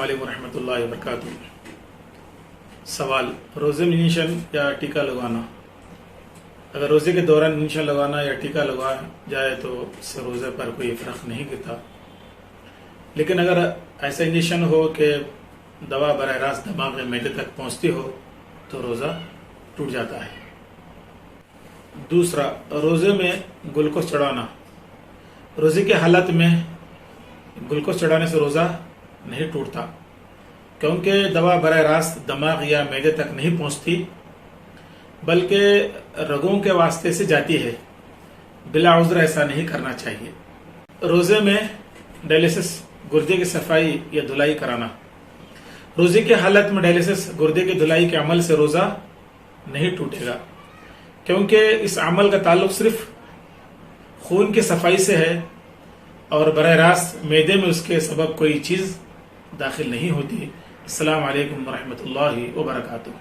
السلام علیکم ورحمۃ اللہ وبرکاتہ۔ سوال، روزے میں انجیکشن یا ٹیکہ لگوانا، اگر روزے کے دوران انجیکشن لگوانا یا ٹیکہ لگوایا جائے تو اس سے روزے پر کوئی فرق نہیں گرتا، لیکن اگر ایسا انجیکشن ہو کہ دوا براہ راست دماغ میں معدے تک پہنچتی ہو تو روزہ ٹوٹ جاتا ہے۔ دوسرا، روزے میں گلوکوز چڑھانا، روزے کی حالت میں گلوکوز چڑھانے سے روزہ نہیں ٹوٹتا، کیونکہ دوا براہ راست دماغ یا معدے تک نہیں پہنچتی بلکہ رگوں کے واسطے سے جاتی ہے۔ بلا عذر ایسا نہیں کرنا چاہیے۔ روزے میں ڈائلیسس، گردے کی صفائی یا دھلائی کرانا، روزے کی حالت میں ڈائلیسس، گردے کی دھلائی کے عمل سے روزہ نہیں ٹوٹے گا، کیونکہ اس عمل کا تعلق صرف خون کی صفائی سے ہے اور براہ راست معدے میں اس کے سبب کوئی چیز داخل نہیں ہوتی۔ السلام علیکم ورحمۃ اللہ وبرکاتہ۔